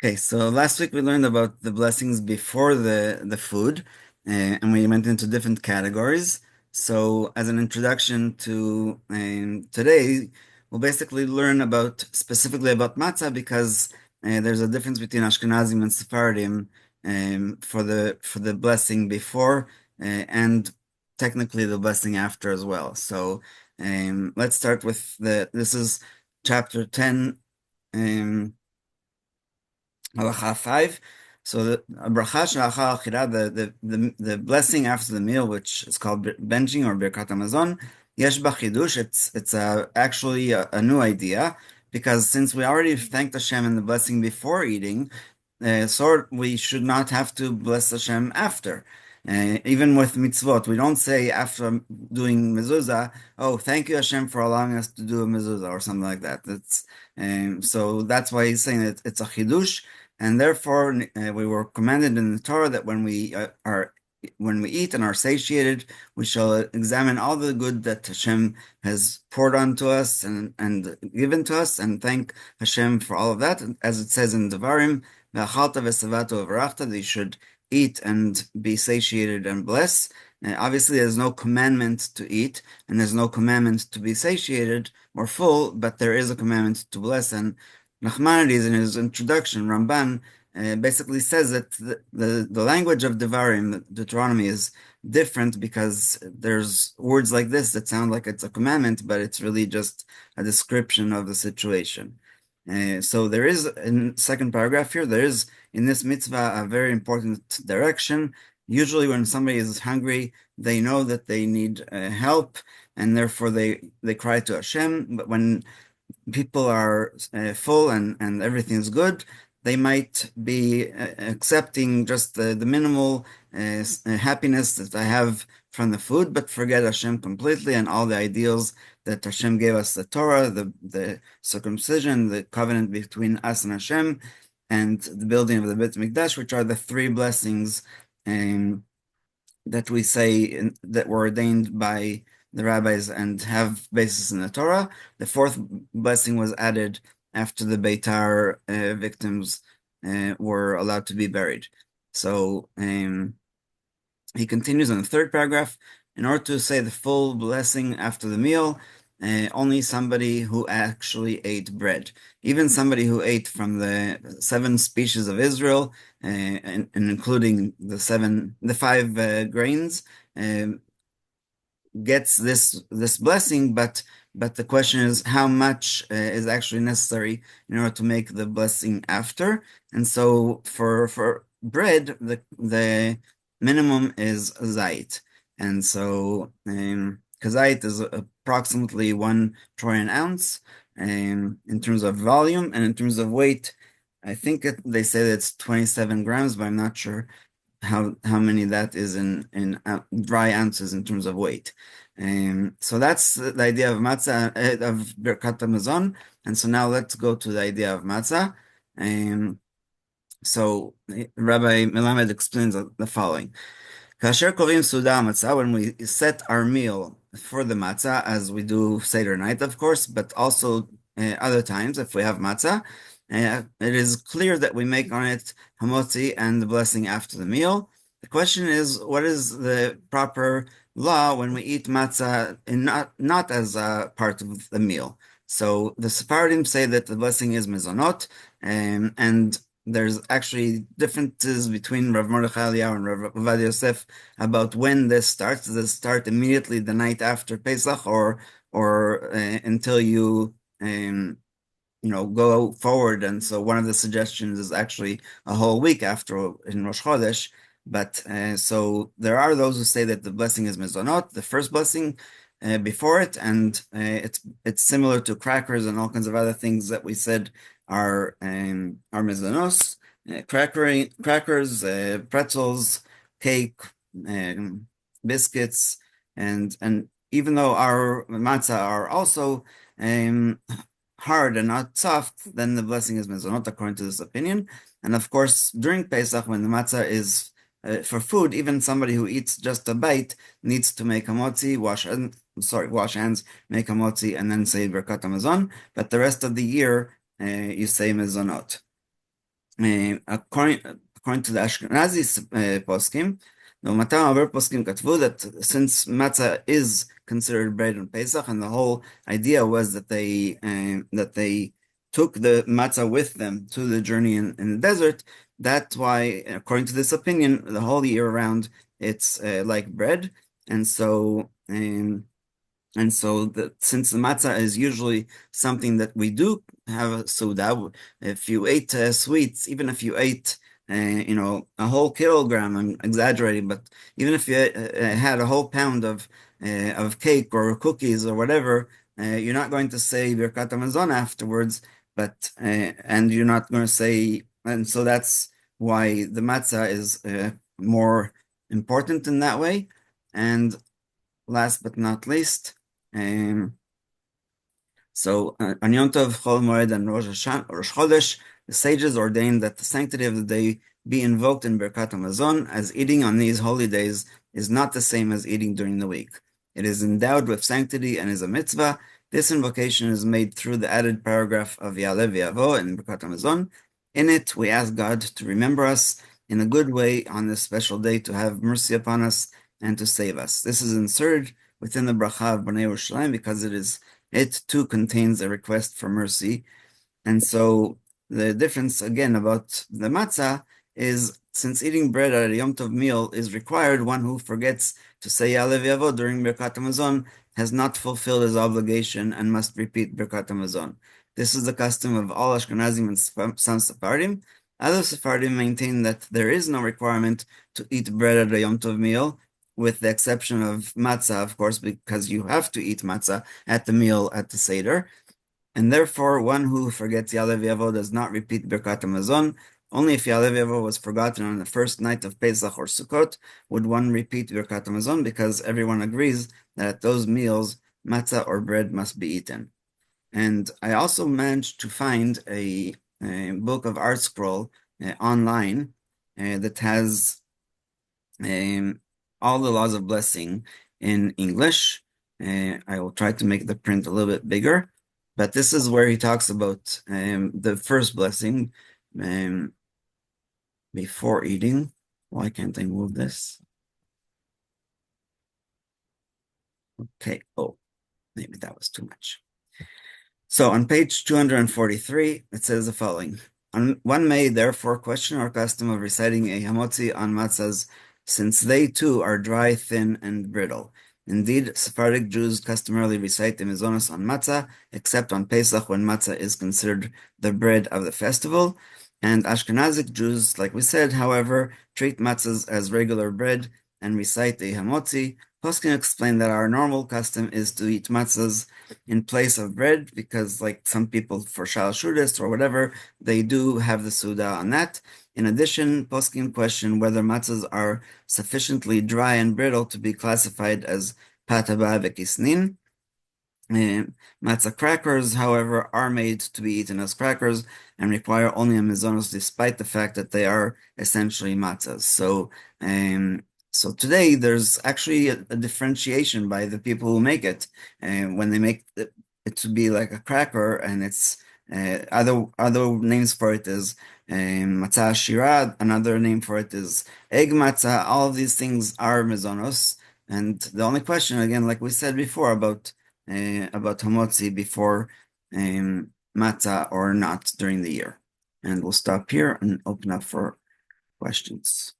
Okay, so last week we learned about the blessings before the food, and we went into different categories. So, as an introduction to today, we'll basically learn about specifically about matzah because there's a difference between Ashkenazim and Sephardim for the blessing before and technically the blessing after as well. So, let's start with this is chapter 10. Halacha 5. So the bracha shalachal achira, the blessing after the meal, which is called benching or birkat hamazon, yesh ba chidush. It's actually a new idea because since we already thanked Hashem in the blessing before eating, so we should not have to bless Hashem after. Even with mitzvot, we don't say after doing mezuzah, "Oh, thank you Hashem for allowing us to do a mezuzah" or something like that. So that's why he's saying that it's a chidush. And therefore, we were commanded in the Torah that when we eat and are satiated, we shall examine all the good that Hashem has poured onto us and given to us, and thank Hashem for all of that. As it says in Devarim, "Ve'achalta ve'savato v'varachta," that you should eat and be satiated and bless. Obviously, there's no commandment to eat, and there's no commandment to be satiated or full, but there is a commandment to bless. And Nachmanides, in his introduction, Ramban, basically says that the language of Devarim, Deuteronomy, is different because there's words like this that sound like it's a commandment, but it's really just a description of the situation. So there is, in second paragraph here, there is in this mitzvah a very important direction. Usually when somebody is hungry, they know that they need help, and therefore they cry to Hashem. But when people are full and everything is good, they might be accepting just the minimal happiness that I have from the food, but forget Hashem completely and all the ideals that Hashem gave us, the Torah, the circumcision, the covenant between us and Hashem, and the building of the Beit Mikdash, which are the three blessings that we say that were ordained by the rabbis and have basis in the Torah. The fourth blessing was added after the Beitar victims were allowed to be buried. So he continues in the third paragraph. In order to say the full blessing after the meal, only somebody who actually ate bread, even somebody who ate from the 7 species of Israel, and including the 5 grains, gets this blessing, but the question is how much is actually necessary in order to make the blessing after. And so for bread, the minimum is zayit. And so zayit is approximately 1 troyan ounce in terms of volume, and in terms of weight, I think they say that it's 27 grams, but I'm not sure how many that is in dry ounces in terms of weight. So that's the idea of matzah, of birkat hamazon. And so now let's go to the idea of matzah. So Rabbi Melamed explains the following. Kasher kovim suda matzah, when we set our meal for the matzah, as we do Seder night, of course, but also other times if we have matzah, it is clear that we make on it hamotzi and the blessing after the meal. The question is, what is the proper law when we eat matzah and not as a part of the meal? So the Sephardim say that the blessing is mezonot, and there's actually differences between Rav Mordechai Eliyahu and Rav Ovadia Yosef about when this starts. Does it start immediately the night after Pesach, or until you go forward? And so one of the suggestions is actually a whole week after in Rosh Chodesh. But so there are those who say that the blessing is mezonot, the first blessing before it, and it's similar to crackers and all kinds of other things that we said are mezonos, crackers, pretzels, cake, biscuits, and even though our matzah are also hard and not soft, then the blessing is mezonot according to this opinion. And of course, during Pesach, when the matzah is for food, even somebody who eats just a bite needs to make a motzi, wash hands, make a motzi, and then say birkat hamazon. But the rest of the year, you say mezonot. according to the Ashkenazi poskim, no matter other poskim katvu that since matzah is considered bread on Pesach, and the whole idea was that they took the matzah with them to the journey in the desert. That's why, according to this opinion, the whole year round it's like bread, and so. Since the matzah is usually something that we do have a suda, if you ate sweets, even if you ate, a whole kilogram, I'm exaggerating, but even if you had a whole pound of cake or cookies or whatever, you're not going to say Birkat Hamazon afterwards, and you're not going to say, and so that's why the matzah is more important in that way. And last but not least, on Yom Tov, Chol Moed, and Rosh Chodesh, the sages ordained that the sanctity of the day be invoked in Birkat Hamazon, as eating on these holy days is not the same as eating during the week. It is endowed with sanctity and is a mitzvah. This invocation is made through the added paragraph of Ya'aleh V'Yavo in Birkat Hamazon. In it, we ask God to remember us in a good way on this special day, to have mercy upon us and to save us. This is inserted within the bracha of Bnei Yerushalayim because it too contains a request for mercy. And so the difference again about the matzah is, since eating bread at a Yom Tov meal is required, one who forgets to say Ya'aleh V'Yavo during Birkat Hamazon has not fulfilled his obligation and must repeat Birkat Hamazon. This is the custom of all Ashkenazim and some Sephardim. Other Sephardim maintain that there is no requirement to eat bread at a Yom Tov meal, with the exception of matzah, of course, because you have to eat matzah at the meal at the Seder. And therefore, one who forgets Ya'aleh V'Yavo does not repeat Birkat Hamazon. Only if Ya'aleh V'Yavo was forgotten on the first night of Pesach or Sukkot would one repeat Birkat Hamazon, because everyone agrees that at those meals, matzah or bread must be eaten. And I also managed to find a book of Art Scroll online that has all the laws of blessing in English. I will try to make the print a little bit bigger, but this is where he talks about the first blessing before eating. Why can't I move this? Okay, oh, maybe that was too much. So on page 243, it says the following. One may therefore question our custom of reciting a hamotzi on matzahs, since they too are dry, thin, and brittle. Indeed, Sephardic Jews customarily recite the mizonos on matzah, except on Pesach, when matzah is considered the bread of the festival. And Ashkenazic Jews, like we said, however, treat matzahs as regular bread and recite a hamotzi. Poskin explained that our normal custom is to eat matzahs in place of bread, because like some people for Shal Shudas or whatever, they do have the Suda on that. In addition, poskim question whether matzahs are sufficiently dry and brittle to be classified as pataba v'kisnin. Matzah crackers, however, are made to be eaten as crackers and require only a mizonos, despite the fact that they are essentially matzahs. So today there's actually a differentiation by the people who make it, when they make it to be like a cracker, and it's other names for it is matzah shira, another name for it is egg matzah. All of these things are mizonos, and the only question, again, like we said before, about hamotzi before matzah or not during the year. And we'll stop here and open up for questions.